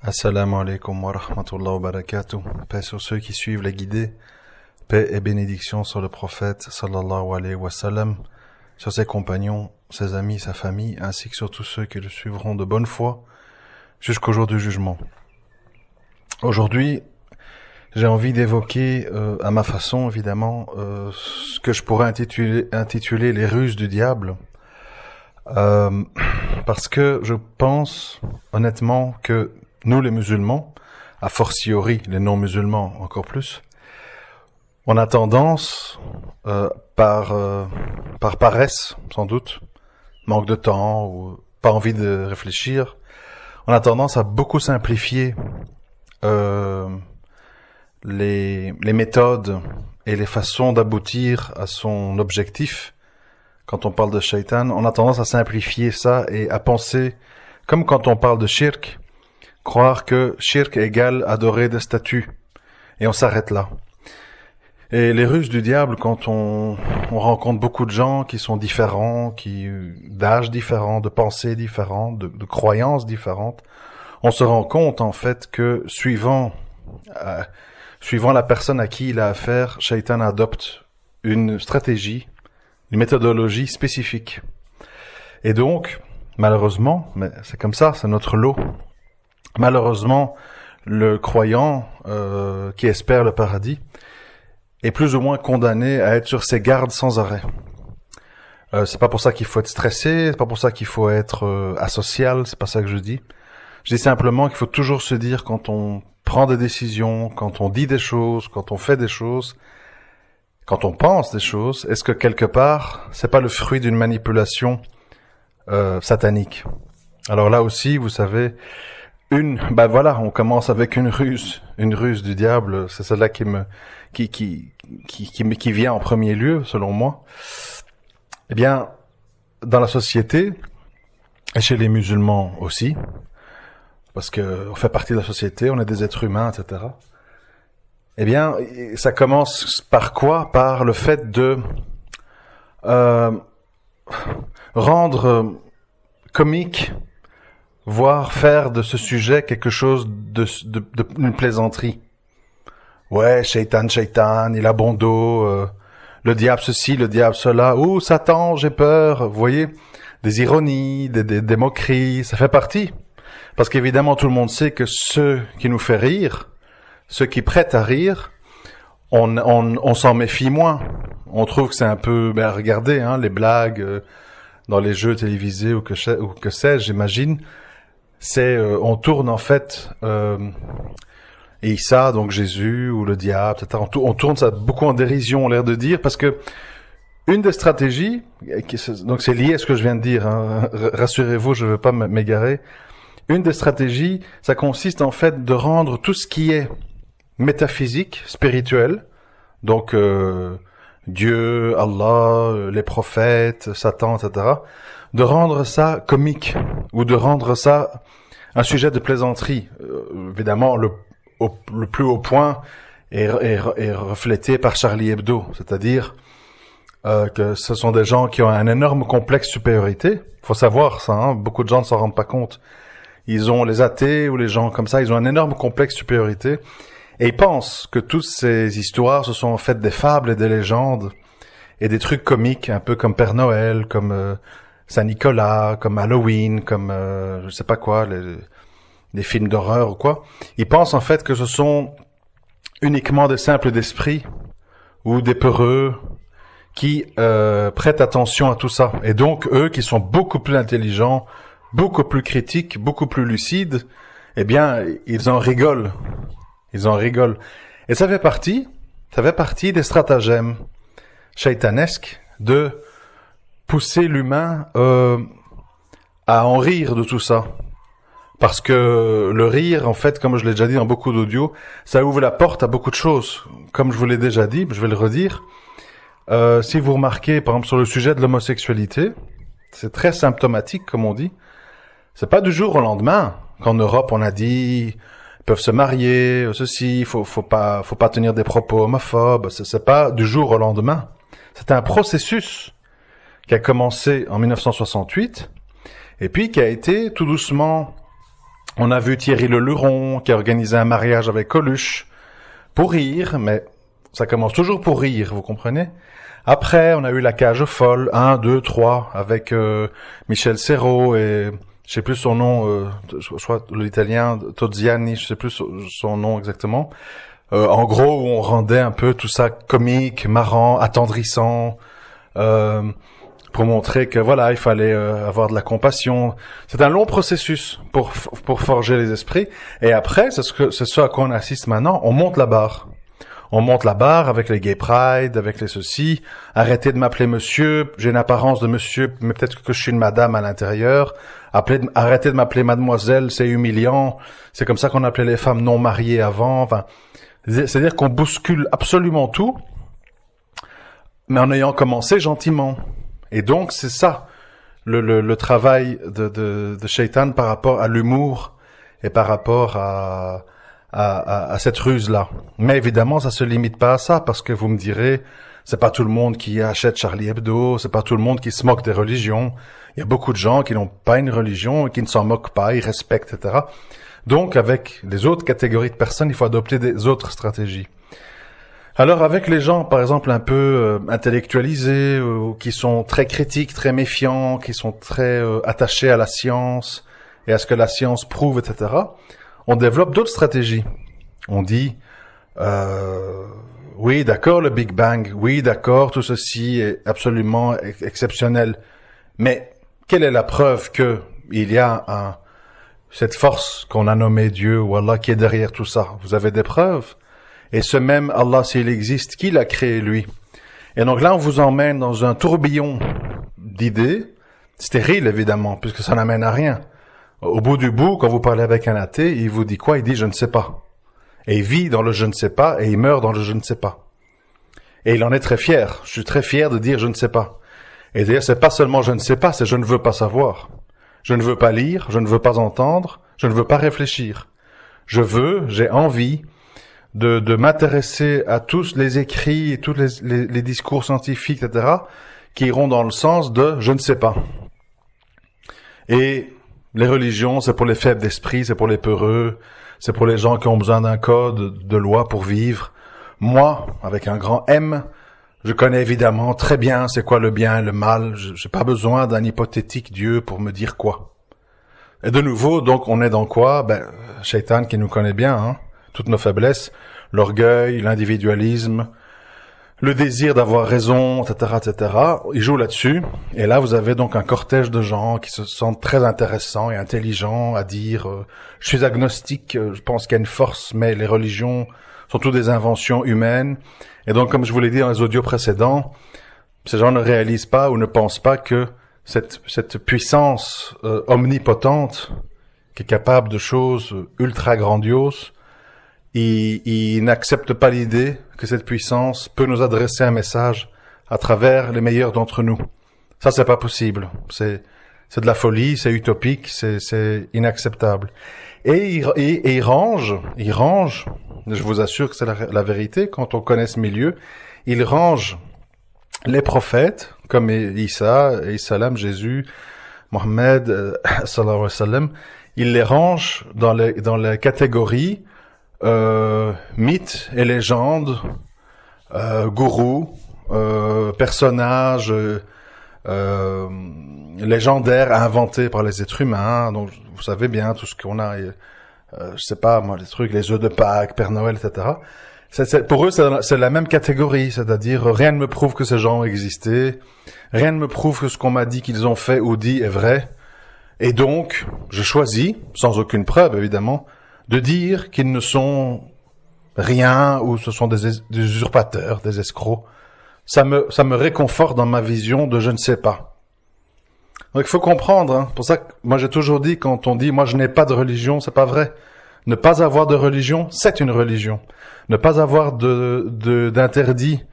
Assalamu alaikum wa rahmatullahi wa barakatuh. Paix sur ceux qui suivent les guidés. Paix et bénédiction sur le prophète sallallahu alayhi wa sallam, sur ses compagnons, ses amis, sa famille, ainsi que sur tous ceux qui le suivront de bonne foi jusqu'au jour du jugement. Aujourd'hui, j'ai envie d'évoquer, à ma façon évidemment, ce que je pourrais intituler les ruses du diable. Parce que je pense honnêtement que nous les musulmans, a fortiori les non-musulmans encore plus, on a tendance, par paresse sans doute, manque de temps ou pas envie de réfléchir, on a tendance à beaucoup simplifier les méthodes et les façons d'aboutir à son objectif. Quand on parle de shaitan, on a tendance à simplifier ça et à penser, comme quand on parle de shirk, croire que shirk égale adorer des statues. Et on s'arrête là. Et les ruses du diable, quand on rencontre beaucoup de gens qui sont différents, d'âges différents, de pensées différentes, de croyances différentes, on se rend compte en fait que suivant la personne à qui il a affaire, shaitan adopte une stratégie, une méthodologie spécifique. Et donc, malheureusement, mais c'est comme ça, c'est notre lot. Malheureusement, le croyant qui espère le paradis est plus ou moins condamné à être sur ses gardes sans arrêt. C'est pas pour ça qu'il faut être stressé, c'est pas pour ça qu'il faut être asocial, c'est pas ça que je dis. Je dis simplement qu'il faut toujours se dire quand on prend des décisions, quand on dit des choses, quand on fait des choses, quand on pense des choses, est-ce que quelque part, c'est pas le fruit d'une manipulation satanique? Alors là aussi, vous savez, on commence avec une ruse du diable, c'est celle-là qui vient en premier lieu, selon moi. Eh bien, dans la société, et chez les musulmans aussi, parce que on fait partie de la société, on est des êtres humains, etc. Eh bien, ça commence par quoi? Par le fait de rendre comique, voire faire de ce sujet quelque chose une plaisanterie. Ouais, shaitan, il a bon dos, le diable ceci, le diable cela, ouh, Satan, j'ai peur, vous voyez, des ironies, des moqueries, ça fait partie. Parce qu'évidemment, tout le monde sait que ce qui nous fait rire, ceux qui prêtent à rire, on s'en méfie moins. On trouve que c'est un peu, regardez, hein, les blagues dans les jeux télévisés ou que sais-je, j'imagine. On tourne en fait Isa, donc Jésus ou le diable, etc. On tourne ça beaucoup en dérision, on a l'air de dire, parce que une des stratégies, donc c'est lié à ce que je viens de dire, hein, rassurez-vous, je ne veux pas m'égarer. Une des stratégies, ça consiste en fait de rendre tout ce qui est métaphysique, spirituel, donc Dieu, Allah, les prophètes, Satan, etc., de rendre ça comique ou de rendre ça un sujet de plaisanterie. Évidemment, le plus haut point est reflété par Charlie Hebdo, c'est-à-dire que ce sont des gens qui ont un énorme complexe de supériorité. Il faut savoir ça, hein, beaucoup de gens ne s'en rendent pas compte. Ils ont les athées ou les gens comme ça, ils ont un énorme complexe de supériorité et ils pensent que toutes ces histoires, ce sont en fait des fables et des légendes et des trucs comiques, un peu comme Père Noël, comme Saint-Nicolas, comme Halloween, comme je sais pas quoi, des films d'horreur ou quoi. Ils pensent en fait que ce sont uniquement des simples d'esprit ou des peureux qui prêtent attention à tout ça. Et donc eux qui sont beaucoup plus intelligents, beaucoup plus critiques, beaucoup plus lucides, eh bien ils en rigolent. Ils en rigolent. Et ça fait partie des stratagèmes shaitanesques de pousser l'humain à en rire de tout ça. Parce que le rire, en fait, comme je l'ai déjà dit dans beaucoup d'audios, ça ouvre la porte à beaucoup de choses. Comme je vous l'ai déjà dit, je vais le redire. Si vous remarquez, par exemple, sur le sujet de l'homosexualité, c'est très symptomatique, comme on dit. C'est pas du jour au lendemain qu'en Europe, on a dit ils peuvent se marier, ceci, faut pas tenir des propos homophobes. C'est pas du jour au lendemain. C'est un processus qui a commencé en 1968 et puis qui a été tout doucement On a vu Thierry Leluron qui a organisé un mariage avec Coluche pour rire, mais ça commence toujours pour rire, vous comprenez? Après, on a eu la cage folle, 1, 2, 3, avec Michel Serrault et je sais plus son nom, je crois l'italien Toziani, je sais plus son nom exactement. En gros, où on rendait un peu tout ça comique, marrant, attendrissant, pour montrer que voilà, il fallait avoir de la compassion. C'est un long processus pour forger les esprits. Et après, c'est ce à quoi on assiste maintenant. On monte la barre. On monte la barre avec les gay pride, avec les ceci. Arrêtez de m'appeler monsieur. J'ai une apparence de monsieur, mais peut-être que je suis une madame à l'intérieur. Arrêtez de m'appeler mademoiselle, c'est humiliant. C'est comme ça qu'on appelait les femmes non mariées avant. Enfin, c'est-à-dire qu'on bouscule absolument tout, mais en ayant commencé gentiment. Et donc, c'est ça, le travail de Shaitan par rapport à l'humour et par rapport à cette ruse-là. Mais évidemment, ça se limite pas à ça, parce que vous me direz, c'est pas tout le monde qui achète Charlie Hebdo, c'est pas tout le monde qui se moque des religions. Il y a beaucoup de gens qui n'ont pas une religion et qui ne s'en moquent pas, ils respectent, etc. Donc, avec les autres catégories de personnes, il faut adopter des autres stratégies. Alors, avec les gens, par exemple, un peu intellectualisés, ou qui sont très critiques, très méfiants, qui sont très attachés à la science et à ce que la science prouve, etc., on développe d'autres stratégies. On dit, oui, d'accord, le Big Bang, oui, d'accord, tout ceci est absolument exceptionnel, mais quelle est la preuve que il y a cette force qu'on a nommée Dieu ou Allah qui est derrière tout ça? Vous avez des preuves? Et ce même Allah, s'il existe, qui l'a créé lui? Et donc là, on vous emmène dans un tourbillon d'idées, stérile évidemment, puisque ça n'amène à rien. Au bout du bout, quand vous parlez avec un athée, il vous dit quoi? Il dit « je ne sais pas ». Et il vit dans le « je ne sais pas » et il meurt dans le « je ne sais pas ». Et il en est très fier. Je suis très fier de dire « je ne sais pas ». Et d'ailleurs, c'est pas seulement « je ne sais pas », c'est « je ne veux pas savoir ». Je ne veux pas lire, je ne veux pas entendre, je ne veux pas réfléchir. J'ai envie de m'intéresser à tous les écrits et tous les discours scientifiques, etc., qui iront dans le sens de « je ne sais pas ». Et les religions, c'est pour les faibles d'esprit, c'est pour les peureux, c'est pour les gens qui ont besoin d'un code de loi pour vivre. Moi, avec un grand M, je connais évidemment très bien c'est quoi le bien et le mal. Je n'ai pas besoin d'un hypothétique Dieu pour me dire quoi. Et de nouveau, donc, on est dans quoi? Shaitan qui nous connaît bien, hein, toutes nos faiblesses, l'orgueil, l'individualisme, le désir d'avoir raison, etc., etc. Il joue là-dessus. Et là, vous avez donc un cortège de gens qui se sentent très intéressants et intelligents à dire je suis agnostique, je pense qu'il y a une force, mais les religions sont toutes des inventions humaines. Et donc, comme je vous l'ai dit dans les audios précédents, ces gens ne réalisent pas ou ne pensent pas que cette puissance omnipotente, qui est capable de choses ultra grandioses, ils n'acceptent pas l'idée que cette puissance peut nous adresser un message à travers les meilleurs d'entre nous. Ça, c'est pas possible. C'est de la folie, c'est utopique, c'est inacceptable. Et ils rangent, je vous assure que c'est la vérité, quand on connaît ce milieu, ils rangent les prophètes, comme Isa, salam, Jésus, Mohammed, sallallahu alayhi wa sallam, ils les rangent dans les catégories mythes et légendes, gourous, personnages légendaires inventés par les êtres humains. Donc, vous savez bien tout ce qu'on a, je sais pas moi, les trucs, les œufs de Pâques, Père Noël, etc. Pour eux, c'est la même catégorie, c'est-à-dire rien ne me prouve que ces gens ont existé, rien ne me prouve que ce qu'on m'a dit qu'ils ont fait ou dit est vrai, et donc je choisis, sans aucune preuve évidemment, de dire qu'ils ne sont rien ou ce sont des usurpateurs, des escrocs. Ça me réconforte dans ma vision de je ne sais pas. Donc il faut comprendre, hein. Pour ça que moi j'ai toujours dit, quand on dit moi je n'ai pas de religion, c'est pas vrai. Ne pas avoir de religion, c'est une religion. Ne pas avoir d'interdit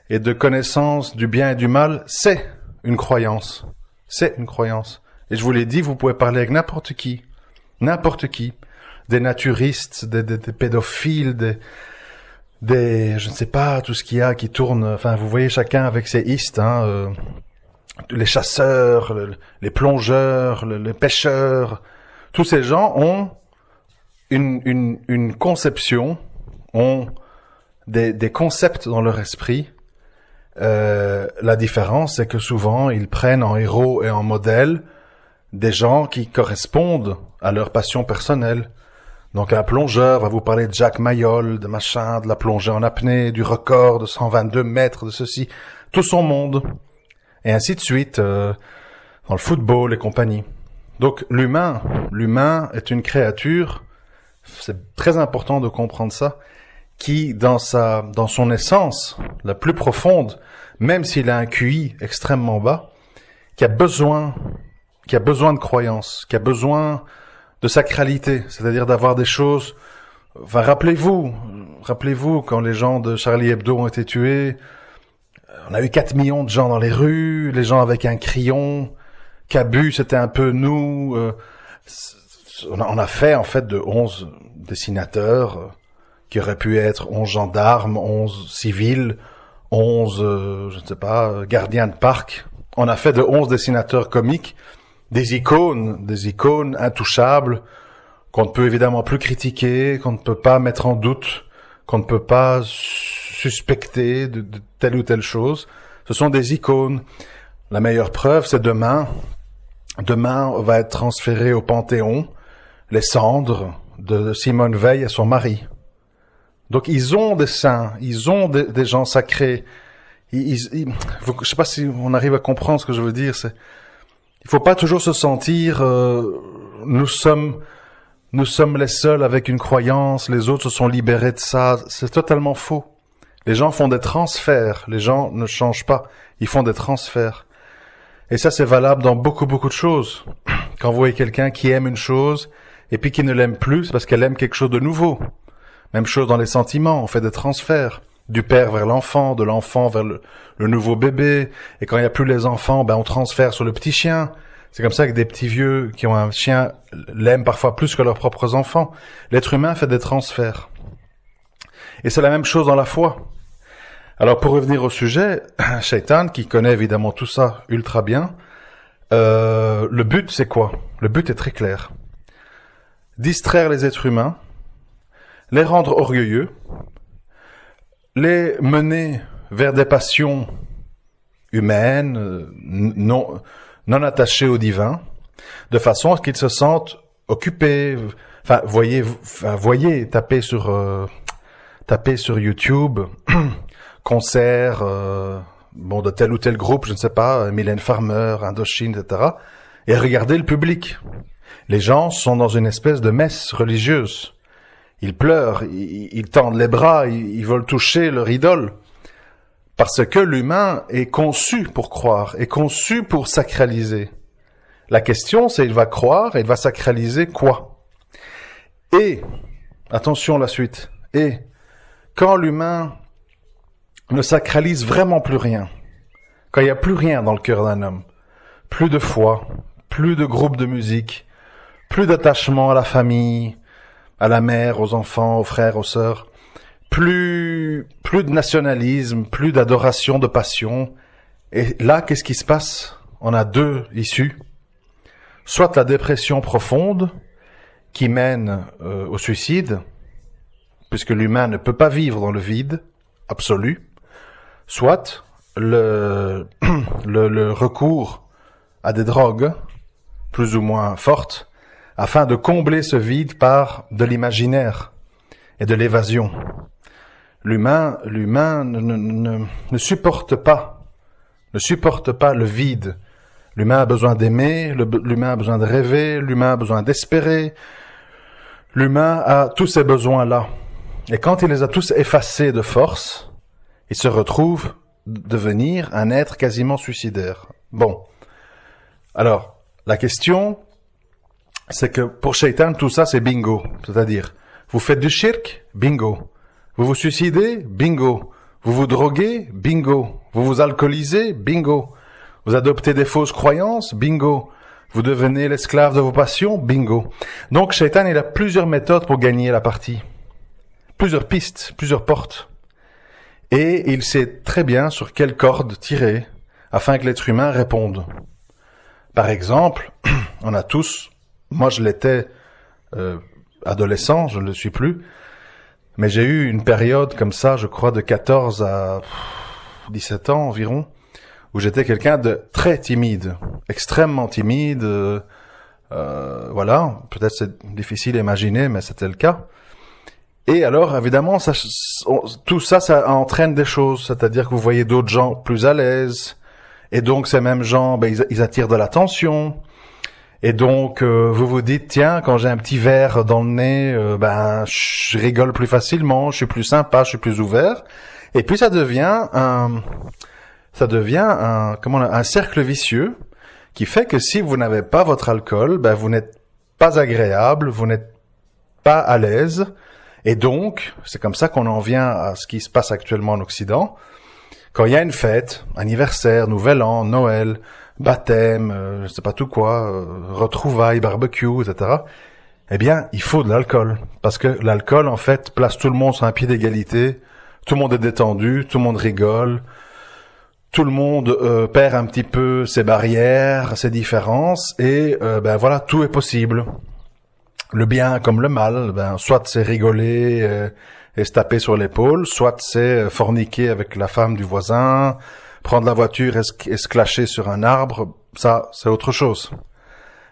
et de connaissance du bien et du mal, c'est une croyance. C'est une croyance. Et je vous l'ai dit, vous pouvez parler avec n'importe qui. N'importe qui. Des naturistes, des pédophiles, je ne sais pas, tout ce qu'il y a qui tourne. Enfin, vous voyez chacun avec ses istes, hein, les chasseurs, les plongeurs, les pêcheurs. Tous ces gens ont une conception, ont des concepts dans leur esprit. La différence, c'est que souvent, ils prennent en héros et en modèle des gens qui correspondent à leur passion personnelle. Donc un plongeur va vous parler de Jacques Mayol, de machin, de la plongée en apnée, du record de 122 mètres, de ceci, tout son monde, et ainsi de suite, dans le football et compagnie. Donc l'humain est une créature, c'est très important de comprendre ça, qui dans son essence la plus profonde, même s'il a un QI extrêmement bas, qui a besoin de croyance, qui a besoin de sacralité, c'est-à-dire d'avoir des choses. Enfin, rappelez-vous quand les gens de Charlie Hebdo ont été tués, on a eu 4 millions de gens dans les rues, les gens avec un crayon. Cabu, c'était un peu nous. On a fait en fait de 11 dessinateurs qui auraient pu être 11 gendarmes, 11 civils, 11, je ne sais pas, gardiens de parc. On a fait de 11 dessinateurs comiques des icônes intouchables, qu'on ne peut évidemment plus critiquer, qu'on ne peut pas mettre en doute, qu'on ne peut pas suspecter de telle ou telle chose. Ce sont des icônes. La meilleure preuve, c'est demain. Demain va être transféré au Panthéon les cendres de Simone Veil et son mari. Donc ils ont des saints, ils ont des gens sacrés. Je sais pas si on arrive à comprendre ce que je veux dire. Il faut pas toujours se sentir nous sommes les seuls avec une croyance, les autres se sont libérés de ça. C'est totalement faux. Les gens font des transferts, les gens ne changent pas, ils font des transferts. Et ça c'est valable dans beaucoup de choses. Quand vous voyez quelqu'un qui aime une chose et puis qui ne l'aime plus, c'est parce qu'elle aime quelque chose de nouveau. Même chose dans les sentiments, on fait des transferts. Du père vers l'enfant, de l'enfant vers le nouveau bébé. Et quand il n'y a plus les enfants, on transfère sur le petit chien. C'est comme ça que des petits vieux qui ont un chien l'aiment parfois plus que leurs propres enfants. L'être humain fait des transferts. Et c'est la même chose dans la foi. Alors pour revenir au sujet, Shaitan, qui connaît évidemment tout ça ultra bien, le but c'est quoi? Le but est très clair. Distraire les êtres humains, les rendre orgueilleux, les mener vers des passions humaines, non attachées au divin, de façon à ce qu'ils se sentent occupés. Voyez, tapez sur YouTube, concerts, de tel ou tel groupe, je ne sais pas, Mylène Farmer, Indochine, etc. Et regardez le public. Les gens sont dans une espèce de messe religieuse. Ils pleurent, ils tendent les bras, ils veulent toucher leur idole. Parce que l'humain est conçu pour croire, est conçu pour sacraliser. La question, c'est il va croire et il va sacraliser quoi? Et, attention la suite, et quand l'humain ne sacralise vraiment plus rien, quand il n'y a plus rien dans le cœur d'un homme, plus de foi, plus de groupe de musique, plus d'attachement à la famille, à la mère, aux enfants, aux frères, aux sœurs, plus de nationalisme, plus d'adoration, de passion. Et là, qu'est-ce qui se passe? On a deux issues. Soit la dépression profonde, qui mène au suicide, puisque l'humain ne peut pas vivre dans le vide absolu, soit le recours à des drogues, plus ou moins fortes, afin de combler ce vide par de l'imaginaire et de l'évasion. L'humain ne supporte pas le vide. L'humain a besoin d'aimer, l'humain a besoin de rêver, l'humain a besoin d'espérer. L'humain a tous ces besoins-là. Et quand il les a tous effacés de force, il se retrouve devenir un être quasiment suicidaire. Bon. Alors, la question, c'est que pour Shaitan, tout ça, c'est bingo. C'est-à-dire, vous faites du shirk, bingo. Vous vous suicidez, bingo. Vous vous droguez, bingo. Vous vous alcoolisez, bingo. Vous adoptez des fausses croyances, bingo. Vous devenez l'esclave de vos passions, bingo. Donc, Shaitan, il a plusieurs méthodes pour gagner la partie. Plusieurs pistes, plusieurs portes. Et il sait très bien sur quelle corde tirer afin que l'être humain réponde. Par exemple, on a tous, moi je l'étais adolescent, je ne le suis plus. Mais j'ai eu une période comme ça, je crois, de 14 à 17 ans environ, où j'étais quelqu'un de très timide, extrêmement timide. Voilà, peut-être c'est difficile à imaginer, mais c'était le cas. Et alors, évidemment, tout ça, ça entraîne des choses. C'est-à-dire que vous voyez d'autres gens plus à l'aise. Et donc, ces mêmes gens, ils attirent de l'attention. Et donc, vous vous dites, tiens, quand j'ai un petit verre dans le nez, je rigole plus facilement, je suis plus sympa, je suis plus ouvert. Et puis, ça devient un cercle vicieux qui fait que si vous n'avez pas votre alcool, vous n'êtes pas agréable, vous n'êtes pas à l'aise. Et donc, c'est comme ça qu'on en vient à ce qui se passe actuellement en Occident. Quand il y a une fête, anniversaire, nouvel an, Noël, baptême, je sais pas tout quoi, retrouvailles, barbecue, etc. Eh bien, il faut de l'alcool. Parce que l'alcool, en fait, place tout le monde sur un pied d'égalité. Tout le monde est détendu, tout le monde rigole. Tout le monde perd un petit peu ses barrières, ses différences. Et voilà, tout est possible. Le bien comme le mal, soit c'est rigoler et se taper sur l'épaule, soit c'est forniquer avec la femme du voisin, prendre la voiture et se clasher sur un arbre, ça c'est autre chose.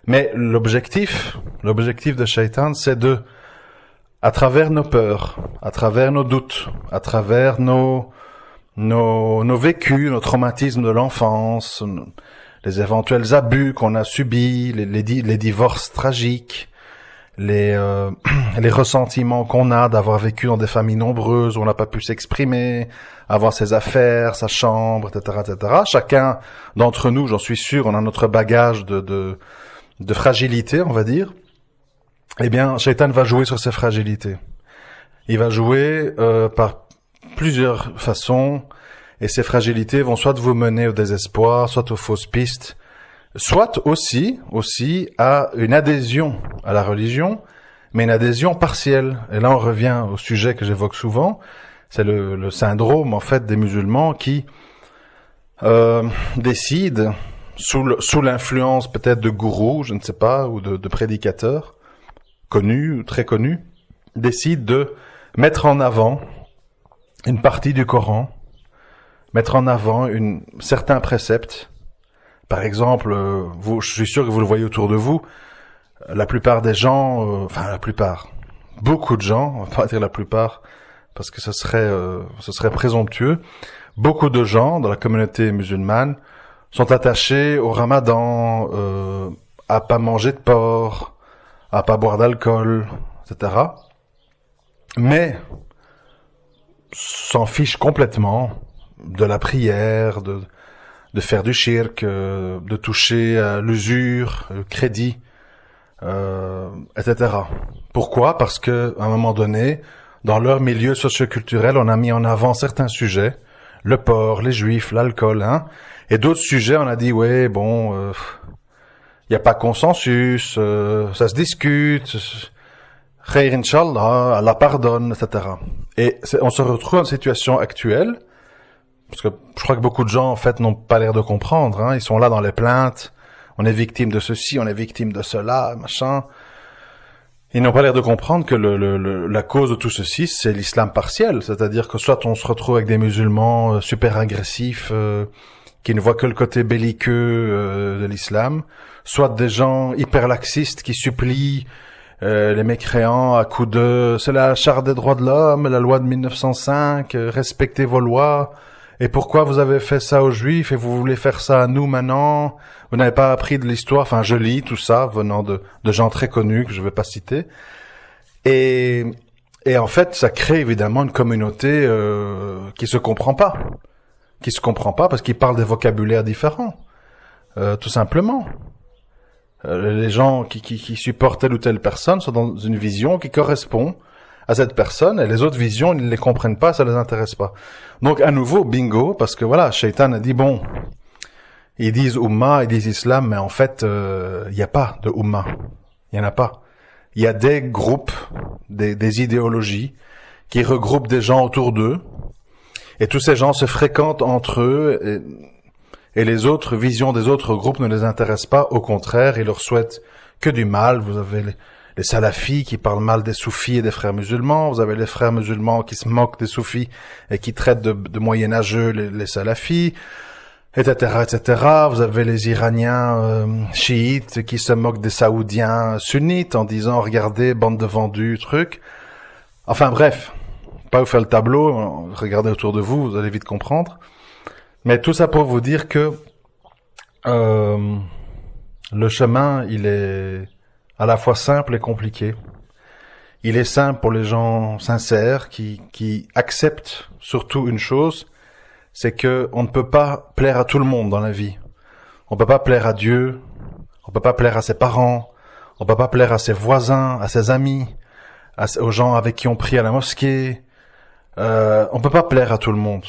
Mais l'objectif de Shaitan, c'est à travers nos peurs, à travers nos doutes, à travers nos vécus, nos traumatismes de l'enfance, les éventuels abus qu'on a subis, les divorces tragiques, les ressentiments qu'on a d'avoir vécu dans des familles nombreuses où on n'a pas pu s'exprimer, avoir ses affaires, sa chambre, etc., etc. Chacun d'entre nous, j'en suis sûr, on a notre bagage de fragilité, on va dire. Eh bien, Shaitan va jouer sur ces fragilités. Il va jouer par plusieurs façons, et ces fragilités vont soit vous mener au désespoir, soit aux fausses pistes, soit aussi à une adhésion à la religion, mais une adhésion partielle. Et là, on revient au sujet que j'évoque souvent, c'est le syndrome, en fait, des musulmans qui décident, sous l'influence peut-être de gourous, je ne sais pas, ou de prédicateurs, connus ou très connus, décident de mettre en avant une partie du Coran, mettre en avant certains préceptes. Par exemple, je suis sûr que vous le voyez autour de vous, la plupart des gens, beaucoup de gens, on va pas dire la plupart, parce que ce serait présomptueux, beaucoup de gens dans la communauté musulmane sont attachés au Ramadan, à pas manger de porc, à pas boire d'alcool, etc. Mais s'en fichent complètement de la prière, de faire du shirk, de toucher à l'usure, le crédit, etc. Pourquoi ? Parce que à un moment donné, dans leur milieu socioculturel, on a mis en avant certains sujets, le porc, les juifs, l'alcool, et d'autres sujets, on a dit il y a pas consensus, ça se discute, Khair Inch'Allah, Allah pardonne, etc. Et on se retrouve dans une situation actuelle, parce que je crois que beaucoup de gens, en fait, n'ont pas l'air de comprendre, ils sont là dans les plaintes, on est victime de ceci, on est victime de cela, machin. Ils n'ont pas l'air de comprendre que la cause de tout ceci, c'est l'islam partiel, c'est-à-dire que soit on se retrouve avec des musulmans super agressifs, qui ne voient que le côté belliqueux de l'islam, soit des gens hyper laxistes qui supplient les mécréants à coups de c'est la charte des droits de l'homme, la loi de 1905, respectez vos lois, et pourquoi vous avez fait ça aux juifs et vous voulez faire ça à nous maintenant, vous n'avez pas appris de l'histoire. Enfin, je lis tout ça venant de gens très connus que je ne vais pas citer, et en fait ça crée évidemment une communauté qui se comprend pas parce qu'ils parlent des vocabulaires différents, tout simplement. Les gens qui supportent telle ou telle personne sont dans une vision qui correspond à cette personne, et les autres visions, ils ne les comprennent pas, ça les intéresse pas. Donc, à nouveau, bingo, parce que voilà, Shaitan a dit, ils disent Ummah, ils disent Islam, mais en fait, il n'y a pas de Ummah. Il n'y en a pas. Il y a des groupes, des idéologies, qui regroupent des gens autour d'eux, et tous ces gens se fréquentent entre eux, et les autres visions des autres groupes ne les intéressent pas, au contraire, ils leur souhaitent que du mal. Vous avez les salafis qui parlent mal des soufis et des frères musulmans. Vous avez les frères musulmans qui se moquent des soufis et qui traitent de moyenâgeux les salafis, etc., etc. Vous avez les Iraniens chiites qui se moquent des Saoudiens sunnites en disant regardez, bande de vendus, truc. Enfin bref, pas vous faire le tableau, regardez autour de vous, vous allez vite comprendre. Mais tout ça pour vous dire que le chemin, il est à la fois simple et compliqué. Il est simple pour les gens sincères qui acceptent surtout une chose, c'est que on ne peut pas plaire à tout le monde dans la vie. On peut pas plaire à Dieu, on peut pas plaire à ses parents, on peut pas plaire à ses voisins, à ses amis, aux gens avec qui on prie à la mosquée. On peut pas plaire à tout le monde.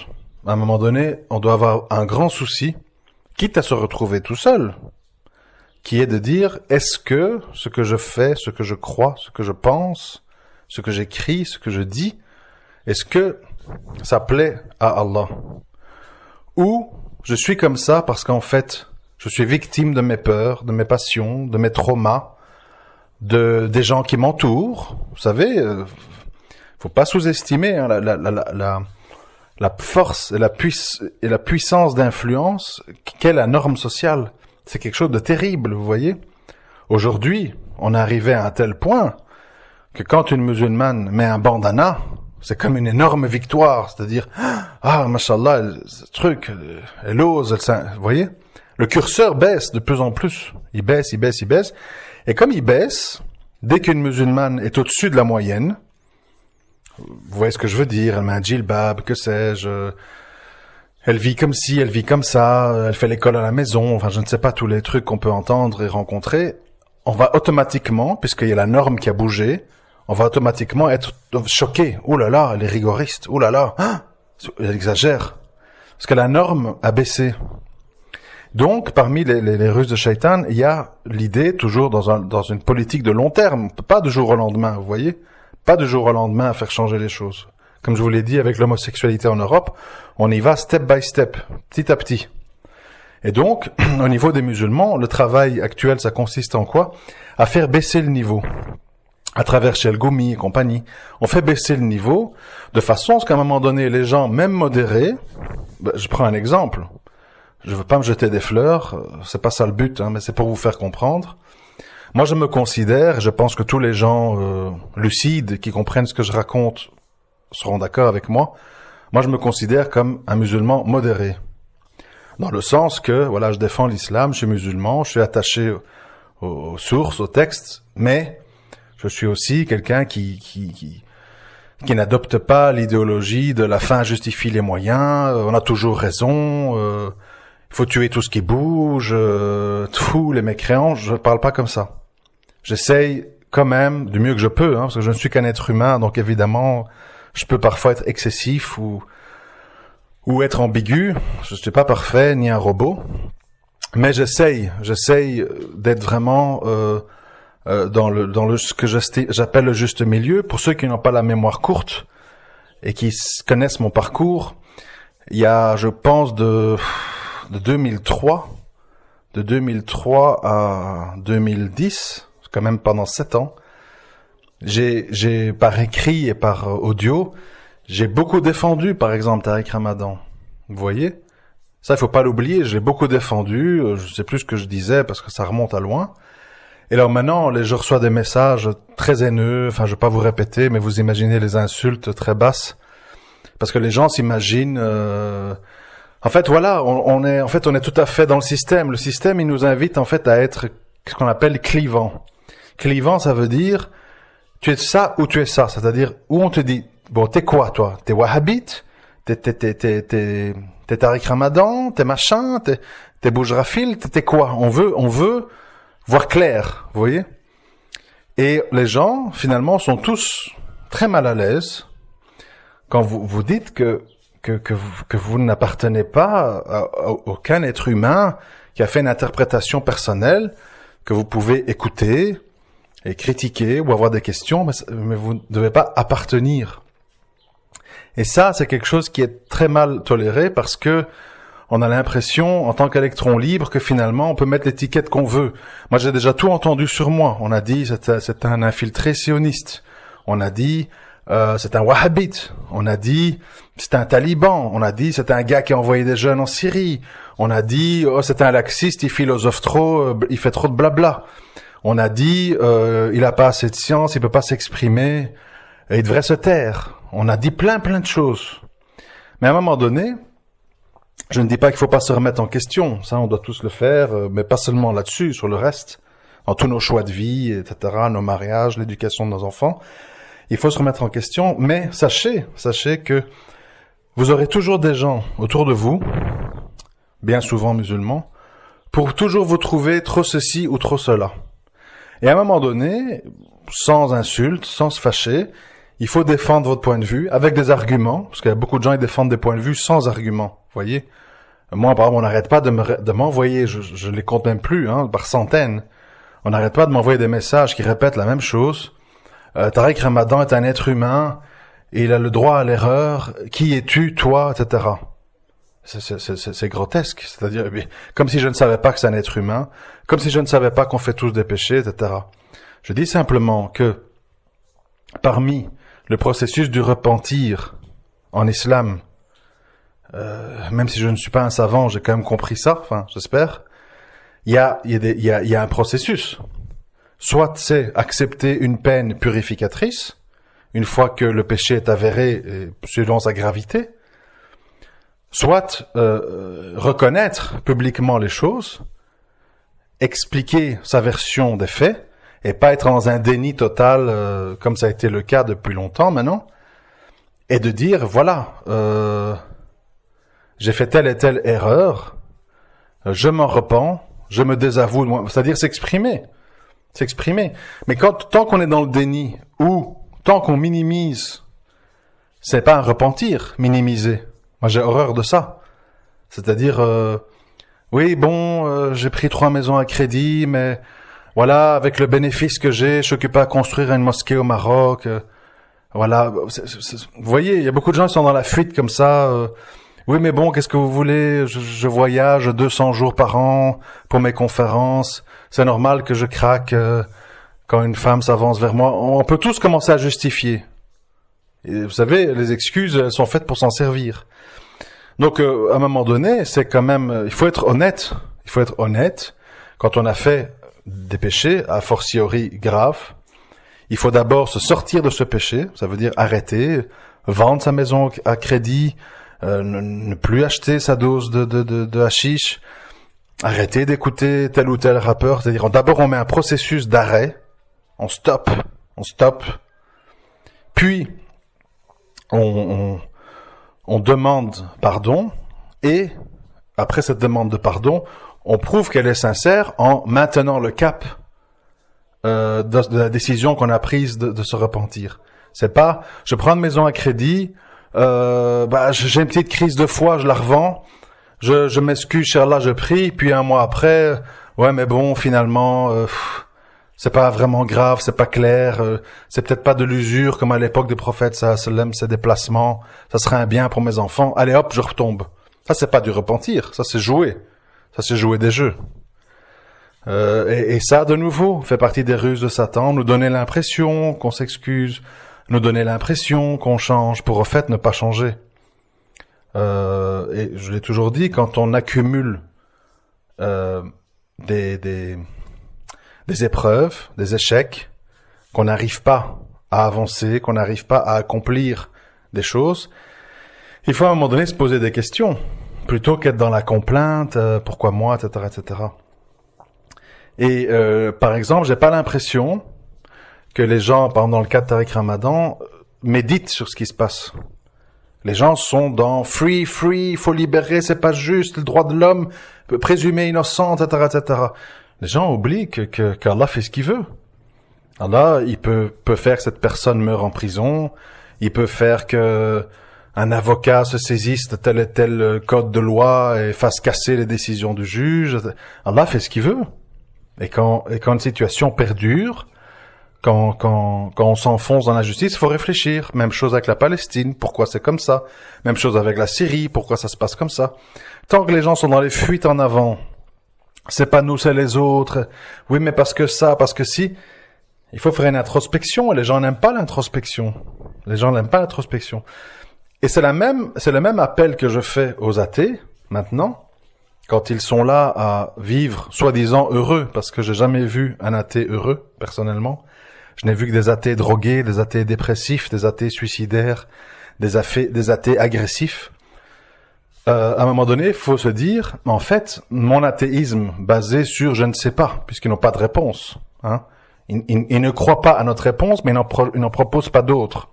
À un moment donné, on doit avoir un grand souci, quitte à se retrouver tout seul, qui est de dire, est-ce que ce que je fais, ce que je crois, ce que je pense, ce que j'écris, ce que je dis, est-ce que ça plaît à Allah? Ou je suis comme ça parce qu'en fait, je suis victime de mes peurs, de mes passions, de mes traumas, des gens qui m'entourent. Vous savez, faut pas sous-estimer hein, la force et la puissance d'influence qu'est la norme sociale. C'est quelque chose de terrible, vous voyez. Aujourd'hui, on est arrivé à un tel point que quand une musulmane met un bandana, c'est comme une énorme victoire. C'est-à-dire, ah, mashallah, ce truc, elle ose, vous voyez. Le curseur baisse de plus en plus. Il baisse, il baisse, il baisse. Et comme il baisse, dès qu'une musulmane est au-dessus de la moyenne, vous voyez ce que je veux dire, elle met un djilbab, que sais-je, elle vit comme ci, elle vit comme ça, elle fait l'école à la maison, enfin je ne sais pas tous les trucs qu'on peut entendre et rencontrer, on va automatiquement, puisqu'il y a la norme qui a bougé, on va automatiquement être choqué. Oh là là, elle est rigoriste, oh là là, elle exagère. Parce que la norme a baissé. Donc, parmi les ruses de Shaitan, il y a l'idée, toujours dans une politique de long terme, pas de jour au lendemain, vous voyez, pas de jour au lendemain à faire changer les choses. Comme je vous l'ai dit, avec l'homosexualité en Europe, on y va step by step, petit à petit. Et donc, au niveau des musulmans, le travail actuel, ça consiste en quoi? À faire baisser le niveau. À travers Shel Goumi et compagnie, on fait baisser le niveau de façon à ce qu'à un moment donné, les gens, même modérés, je prends un exemple, je veux pas me jeter des fleurs, c'est pas ça le but, hein, mais c'est pour vous faire comprendre. Moi, je me considère, je pense que tous les gens lucides qui comprennent ce que je raconte seront d'accord avec moi. Moi, je me considère comme un musulman modéré. Dans le sens que, voilà, je défends l'islam, je suis musulman, je suis attaché aux sources, aux textes, mais je suis aussi quelqu'un qui n'adopte pas l'idéologie de la fin justifie les moyens, on a toujours raison, il faut tuer tout ce qui bouge, tous les mécréants, je parle pas comme ça. J'essaye quand même, du mieux que je peux, hein, parce que je ne suis qu'un être humain, donc évidemment, je peux parfois être excessif ou être ambigu. Je ne suis pas parfait, ni un robot. Mais j'essaye d'être vraiment dans ce que j'appelle le juste milieu. Pour ceux qui n'ont pas la mémoire courte et qui connaissent mon parcours, il y a, je pense, de 2003 à 2010, quand même pendant 7 ans, j'ai par écrit et par audio, j'ai beaucoup défendu, par exemple, Tariq Ramadan. Vous voyez? Ça, il faut pas l'oublier, j'ai beaucoup défendu, je sais plus ce que je disais parce que ça remonte à loin. Et alors maintenant, je reçois des messages très haineux, enfin, je vais pas vous répéter, mais vous imaginez les insultes très basses. Parce que les gens s'imaginent, en fait, voilà, on est tout à fait dans le système. Le système, il nous invite, en fait, à être ce qu'on appelle clivant. Clivant, ça veut dire, tu es ça ou tu es ça. C'est-à-dire, où on te dit, bon, t'es quoi, toi? T'es wahhabite? T'es Tariq Ramadan? T'es machin? T'es Boujrafil? T'es quoi? On veut voir clair, vous voyez? Et les gens, finalement, sont tous très mal à l'aise quand vous dites que vous n'appartenez pas à aucun être humain qui a fait une interprétation personnelle que vous pouvez écouter et critiquer ou avoir des questions, mais vous ne devez pas appartenir. Et ça, c'est quelque chose qui est très mal toléré parce que on a l'impression, en tant qu'électron libre, que finalement, on peut mettre l'étiquette qu'on veut. Moi, j'ai déjà tout entendu sur moi. On a dit, c'est un infiltré sioniste. On a dit, c'est un wahhabite. On a dit, c'est un taliban. On a dit, c'est un gars qui a envoyé des jeunes en Syrie. On a dit, oh, c'est un laxiste, il philosophe trop, il fait trop de blabla. On a dit, il a pas assez de science, il peut pas s'exprimer, et il devrait se taire. On a dit plein de choses. Mais à un moment donné, je ne dis pas qu'il faut pas se remettre en question. Ça, on doit tous le faire, mais pas seulement là-dessus, sur le reste. Dans tous nos choix de vie, etc., nos mariages, l'éducation de nos enfants. Il faut se remettre en question, mais sachez que vous aurez toujours des gens autour de vous, bien souvent musulmans, pour toujours vous trouver trop ceci ou trop cela. Et à un moment donné, sans insulte, sans se fâcher, il faut défendre votre point de vue avec des arguments, parce qu'il y a beaucoup de gens qui défendent des points de vue sans arguments, voyez. Moi, par exemple, on n'arrête pas de m'envoyer, je les compte même plus, par centaines. On n'arrête pas de m'envoyer des messages qui répètent la même chose. Tariq Ramadan est un être humain, et il a le droit à l'erreur. Qui es-tu, toi, etc. C'est grotesque. C'est-à-dire, comme si je ne savais pas que c'est un être humain, comme si je ne savais pas qu'on fait tous des péchés, etc. Je dis simplement que parmi le processus du repentir en islam, même si je ne suis pas un savant, j'ai quand même compris ça, enfin, j'espère, il y a un processus. Soit c'est accepter une peine purificatrice, une fois que le péché est avéré, selon sa gravité, soit reconnaître publiquement les choses, expliquer sa version des faits, et pas être dans un déni total, comme ça a été le cas depuis longtemps maintenant, et de dire, voilà, j'ai fait telle et telle erreur, je m'en repens, je me désavoue de moi, c'est-à-dire s'exprimer. Mais tant qu'on est dans le déni, ou tant qu'on minimise, c'est pas un repentir, minimiser. Moi, j'ai horreur de ça. C'est-à-dire, oui, bon, j'ai pris 3 maisons à crédit, mais voilà, avec le bénéfice que j'ai, je suis occupé à construire une mosquée au Maroc. Voilà, vous voyez, il y a beaucoup de gens qui sont dans la fuite comme ça. Oui, mais bon, qu'est-ce que vous voulez? Je voyage 200 jours par an pour mes conférences. C'est normal que je craque quand une femme s'avance vers moi. On peut tous commencer à justifier. Et vous savez, les excuses, elles sont faites pour s'en servir. Donc, à un moment donné, c'est quand même... Il faut être honnête. Il faut être honnête. Quand on a fait des péchés, a fortiori graves, il faut d'abord se sortir de ce péché. Ça veut dire arrêter, vendre sa maison à crédit, ne plus acheter sa dose de hashish, arrêter d'écouter tel ou tel rappeur. C'est-à-dire, d'abord, on met un processus d'arrêt. On stoppe. Puis, on demande pardon, et après cette demande de pardon, on prouve qu'elle est sincère en maintenant le cap de la décision qu'on a prise de se repentir. C'est pas, je prends une maison à crédit, j'ai une petite crise de foi, je la revends, je m'excuse, Inch'Allah, je prie, puis un mois après, ouais, mais bon, finalement, c'est pas vraiment grave, c'est pas clair, c'est peut-être pas de l'usure comme à l'époque des prophètes, ça, ces déplacements, ça serait un bien pour mes enfants. Allez hop, je retombe. Ça, c'est pas du repentir, ça c'est jouer. Ça c'est jouer des jeux. Et ça, de nouveau, fait partie des ruses de Satan, nous donner l'impression qu'on s'excuse, nous donner l'impression qu'on change, pour au fait ne pas changer. Et je l'ai toujours dit, quand on accumule des épreuves, des échecs, qu'on n'arrive pas à avancer, qu'on n'arrive pas à accomplir des choses, il faut à un moment donné se poser des questions, plutôt qu'être dans la complainte, pourquoi moi, etc., etc. Et par exemple, j'ai pas l'impression que les gens, par exemple dans le cas de Tariq Ramadan, méditent sur ce qui se passe. Les gens sont dans free, il faut libérer, c'est pas juste, le droit de l'homme, présumé innocent, etc., etc. Les gens oublient qu'Allah fait ce qu'il veut. Allah, il peut faire que cette personne meure en prison, il peut faire que un avocat se saisisse de tel et tel code de loi et fasse casser les décisions du juge. Allah fait ce qu'il veut. Et quand une situation perdure, quand on s'enfonce dans la justice, il faut réfléchir. Même chose avec la Palestine, pourquoi c'est comme ça. Même chose avec la Syrie, pourquoi ça se passe comme ça. Tant que les gens sont dans les fuites en avant, c'est pas nous, c'est les autres. Oui, mais parce que ça, parce que si. Il faut faire une introspection, et les gens n'aiment pas l'introspection. Les gens n'aiment pas l'introspection. Et c'est le même appel que je fais aux athées, maintenant, quand ils sont là à vivre, soi-disant heureux, parce que j'ai jamais vu un athée heureux, personnellement. Je n'ai vu que des athées drogués, des athées dépressifs, des athées suicidaires, des athées agressifs. À un moment donné, il faut se dire, en fait, mon athéisme basé sur je ne sais pas, puisqu'ils n'ont pas de réponse, hein. Ils ne croient pas à notre réponse, mais ils n'en proposent pas d'autres.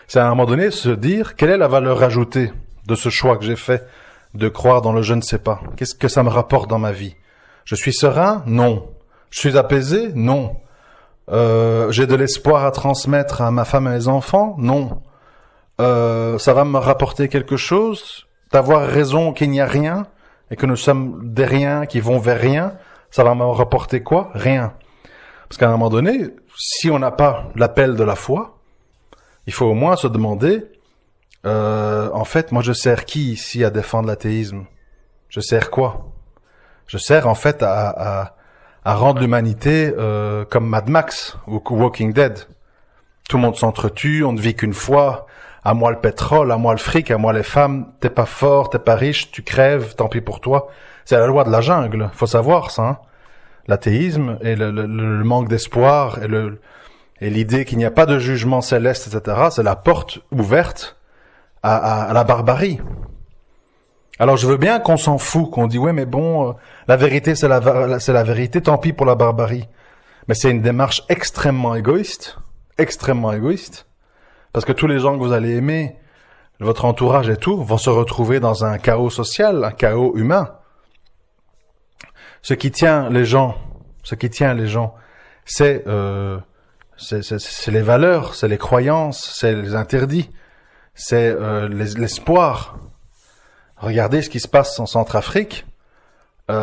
C'est à un moment donné se dire, quelle est la valeur ajoutée de ce choix que j'ai fait de croire dans le je ne sais pas? Qu'est-ce que ça me rapporte dans ma vie? Je suis serein? Non. Je suis apaisé? Non. J'ai de l'espoir à transmettre à ma femme et mes enfants? Non. Ça va me rapporter quelque chose? D'avoir raison qu'il n'y a rien et que nous sommes des riens qui vont vers rien, ça va me rapporter quoi? Rien. Parce qu'à un moment donné, si on n'a pas l'appel de la foi, il faut au moins se demander, en fait, moi je sers qui ici à défendre l'athéisme? Je sers quoi? Je sers en fait à rendre l'humanité comme Mad Max ou Walking Dead. Tout le monde s'entretue, on ne vit qu'une fois, à moi le pétrole, à moi le fric, à moi les femmes, t'es pas fort, t'es pas riche, tu crèves, tant pis pour toi. C'est la loi de la jungle, faut savoir ça, hein. L'athéisme et le manque d'espoir et l'idée qu'il n'y a pas de jugement céleste, etc., c'est la porte ouverte à la barbarie. Alors je veux bien qu'on s'en fout, qu'on dit ouais mais bon, la vérité c'est la vérité, tant pis pour la barbarie. Mais c'est une démarche extrêmement égoïste, parce que tous les gens que vous allez aimer, votre entourage et tout, vont se retrouver dans un chaos social, un chaos humain. Ce qui tient les gens, c'est les valeurs, c'est les croyances, c'est les interdits, c'est l'espoir. Regardez ce qui se passe en Centrafrique. On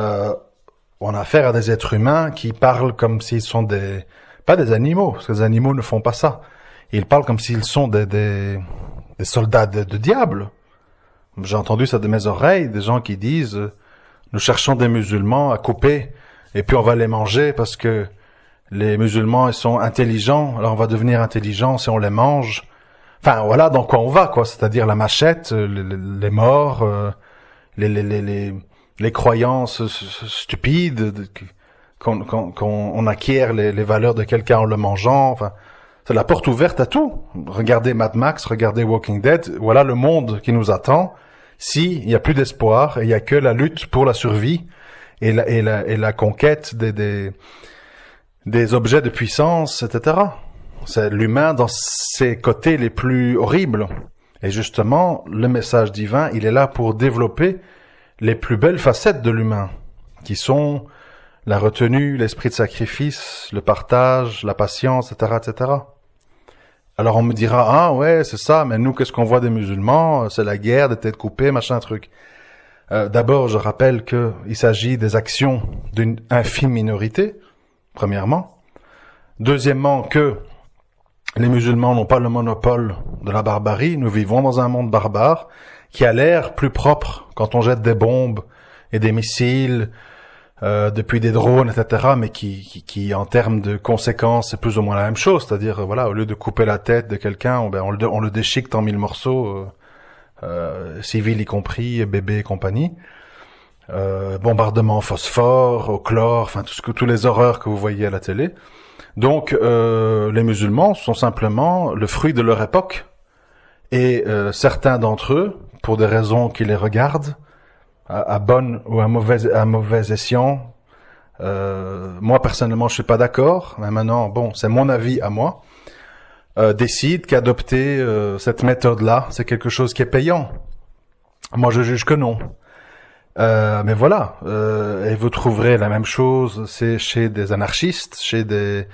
a affaire à des êtres humains qui parlent comme s'ils sont pas des animaux, parce que les animaux ne font pas ça. Ils parlent comme s'ils sont des soldats de diable. J'ai entendu ça de mes oreilles, des gens qui disent nous cherchons des musulmans à couper et puis on va les manger parce que les musulmans ils sont intelligents, alors on va devenir intelligents si on les mange. Enfin voilà dans quoi on va quoi, c'est-à-dire la machette, les morts, les croyances stupides qu'on acquiert les valeurs de quelqu'un en le mangeant. Enfin c'est la porte ouverte à tout. Regardez Mad Max, regardez Walking Dead, voilà le monde qui nous attend. S'il n'y a plus d'espoir, il n'y a que la lutte pour la survie et la conquête des objets de puissance, etc. C'est l'humain dans ses côtés les plus horribles. Et justement, le message divin, il est là pour développer les plus belles facettes de l'humain, qui sont la retenue, l'esprit de sacrifice, le partage, la patience, etc., etc. Alors on me dira, ah ouais, c'est ça, mais nous, qu'est-ce qu'on voit des musulmans? C'est la guerre, des têtes coupées, machin truc. D'abord, je rappelle qu'il s'agit des actions d'une infime minorité, premièrement. Deuxièmement, que les musulmans n'ont pas le monopole de la barbarie. Nous vivons dans un monde barbare qui a l'air plus propre quand on jette des bombes et des missiles, depuis des drones, etc., mais qui en termes de conséquences, c'est plus ou moins la même chose. C'est-à-dire, voilà, au lieu de couper la tête de quelqu'un, on le déchiquette en 1000 morceaux, civils y compris, bébés et compagnie. Bombardement au phosphore, au chlore, enfin tous les horreurs que vous voyez à la télé. Donc, les musulmans sont simplement le fruit de leur époque. Et certains d'entre eux, pour des raisons qui les regardent, à bonne ou à mauvais escient. Moi personnellement je suis pas d'accord, mais maintenant bon c'est mon avis à moi. Décide qu'adopter cette méthode-là c'est quelque chose qui est payant. Moi je juge que non. Mais voilà, et vous trouverez la même chose, c'est chez des anarchistes, chez des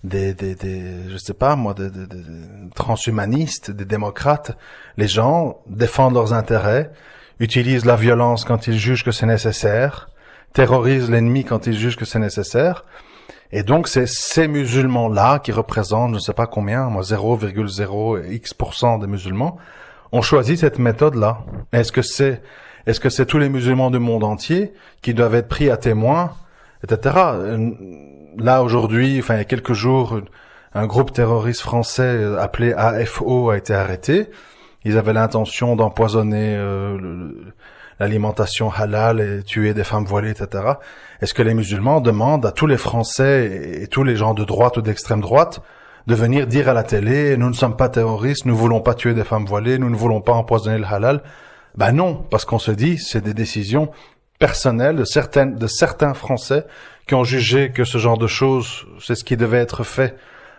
je sais pas moi, des transhumanistes, des démocrates. Les gens défendent leurs intérêts, utilisent la violence quand ils jugent que c'est nécessaire, terrorisent l'ennemi quand ils jugent que c'est nécessaire, Et donc, c'est ces musulmans-là qui représentent, je ne sais pas combien, moi 0,0x% des musulmans, ont choisi cette méthode-là. Est-ce que c'est tous les musulmans du monde entier qui doivent être pris à témoin, etc. Là, aujourd'hui, enfin, il y a quelques jours, un groupe terroriste français appelé AFO a été arrêté. Ils avaient l'intention d'empoisonner l'alimentation halal et tuer des femmes voilées, etc. Est-ce que les musulmans demandent à tous les Français et tous les gens de droite ou d'extrême droite de venir dire à la télé « Nous ne sommes pas terroristes, nous ne voulons pas tuer des femmes voilées, nous ne voulons pas empoisonner le halal ». Ben non, parce qu'on se dit c'est des décisions personnelles de certains Français qui ont jugé que ce genre de choses, c'est ce qui devait être fait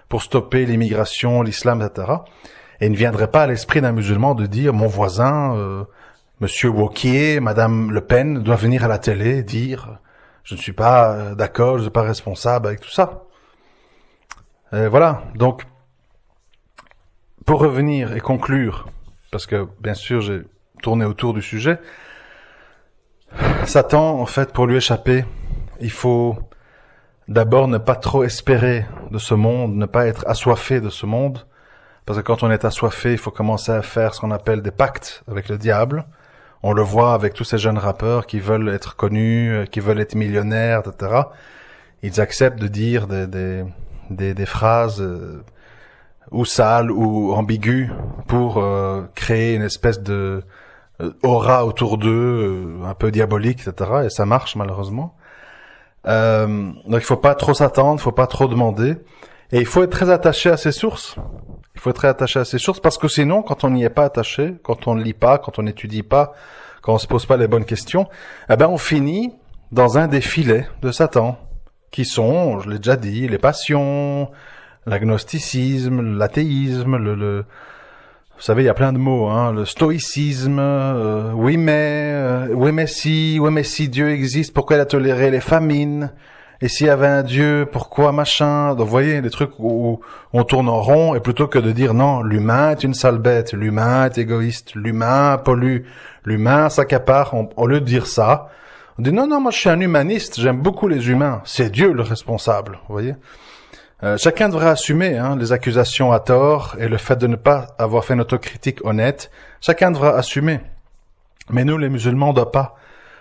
pour stopper l'immigration, l'islam, etc. Et il ne viendrait pas à l'esprit d'un musulman de dire « Mon voisin, Monsieur Wauquiez, Madame Le Pen doit venir à la télé dire « Je ne suis pas d'accord, je ne suis pas responsable avec tout ça ». Voilà, donc, pour revenir et conclure, parce que bien sûr j'ai tourné autour du sujet, Satan, en fait, pour lui échapper, il faut d'abord ne pas trop espérer de ce monde, ne pas être assoiffé de ce monde, parce que quand on est assoiffé, il faut commencer à faire ce qu'on appelle des pactes avec le diable. On le voit avec tous ces jeunes rappeurs qui veulent être connus, qui veulent être millionnaires, etc. Ils acceptent de dire des phrases ou sales ou ambiguës pour créer une espèce de aura autour d'eux, un peu diabolique, etc. Et ça marche malheureusement. Donc il faut pas trop s'attendre, il faut pas trop demander. Et il faut être très attaché à ses sources. Il faut être très attaché à ses sources parce que sinon, quand on n'y est pas attaché, quand on ne lit pas, quand on n'étudie pas, quand on se pose pas les bonnes questions, eh ben on finit dans un des filets de Satan, qui sont, je l'ai déjà dit, les passions, l'agnosticisme, l'athéisme, vous savez, il y a plein de mots, hein, le stoïcisme, oui mais si Dieu existe, pourquoi il a toléré les famines? Et s'il y avait un Dieu, pourquoi machin? Donc vous voyez, des trucs où on tourne en rond, et plutôt que de dire non, l'humain est une sale bête, l'humain est égoïste, l'humain pollue, l'humain s'accapare, au lieu de dire ça, on dit non, moi je suis un humaniste, j'aime beaucoup les humains, c'est Dieu le responsable, vous voyez. Chacun devrait assumer les accusations à tort et le fait de ne pas avoir fait une autocritique honnête. Chacun devra assumer. Mais nous, les musulmans, on ne doit pas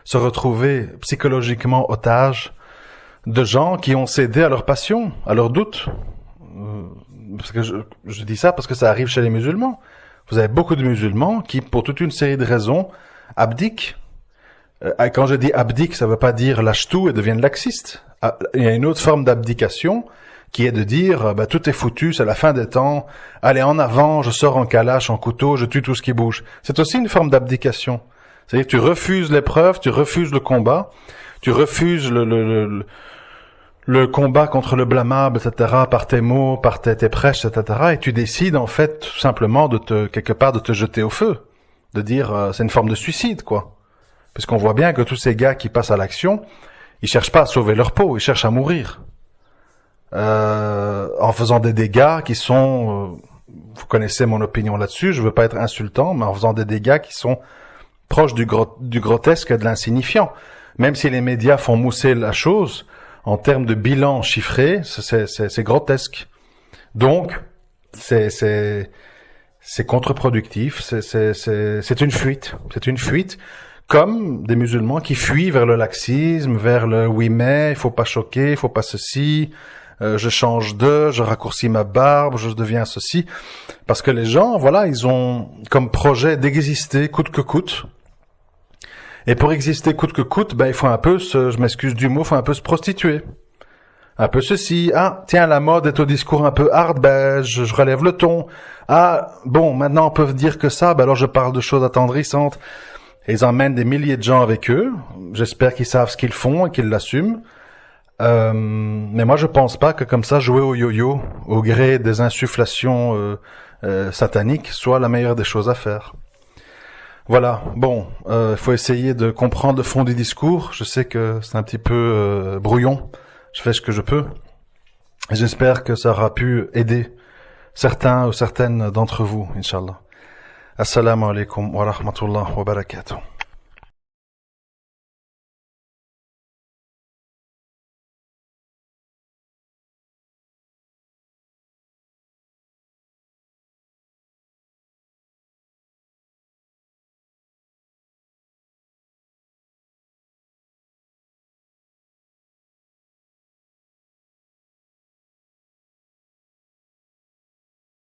se retrouver psychologiquement otages de gens qui ont cédé à leur passion, à leurs doutes. Parce que je dis ça parce que ça arrive chez les musulmans. Vous avez beaucoup de musulmans qui, pour toute une série de raisons, abdiquent. Quand je dis abdiquent, ça ne veut pas dire lâche tout et deviennent laxistes. Il y a une autre forme d'abdication qui est de dire tout est foutu, c'est la fin des temps, allez en avant, je sors en calache, en couteau, je tue tout ce qui bouge. C'est aussi une forme d'abdication. C'est-à-dire que tu refuses l'épreuve, tu refuses le combat, tu refuses le combat contre le blâmable, etc., par tes mots, par tes prêches, etc., et tu décides en fait tout simplement quelque part de te jeter au feu, de dire c'est une forme de suicide, quoi. Puisqu'on voit bien que tous ces gars qui passent à l'action, ils cherchent pas à sauver leur peau, ils cherchent à mourir. En faisant des dégâts qui sont, vous connaissez mon opinion là-dessus, je veux pas être insultant, mais en faisant des dégâts qui sont proches du grotesque et de l'insignifiant. Même si les médias font mousser la chose, en termes de bilan chiffré, c'est grotesque. Donc, c'est contre-productif, c'est une fuite. C'est une fuite, comme des musulmans qui fuient vers le laxisme, vers le oui mais, il faut pas choquer, il faut pas ceci, je change je raccourcis ma barbe, je deviens ceci. Parce que les gens, voilà, ils ont comme projet d'exister coûte que coûte. Et pour exister coûte que coûte, il faut un peu je m'excuse du mot, il faut un peu se prostituer. Un peu ceci. Ah, tiens, la mode est au discours un peu hard, je relève le ton. Ah, bon, maintenant on peut dire que ça, alors je parle de choses attendrissantes. Et ils emmènent des milliers de gens avec eux. J'espère qu'ils savent ce qu'ils font et qu'ils l'assument. Mais moi, je pense pas que comme ça, jouer au yo-yo, au gré des insufflations sataniques, soit la meilleure des choses à faire. Voilà, bon, il faut essayer de comprendre le fond du discours. Je sais que c'est un petit peu brouillon. Je fais ce que je peux. J'espère que ça aura pu aider certains ou certaines d'entre vous, Inch'Allah. Assalamu alaikum wa rahmatullah wa barakatuh.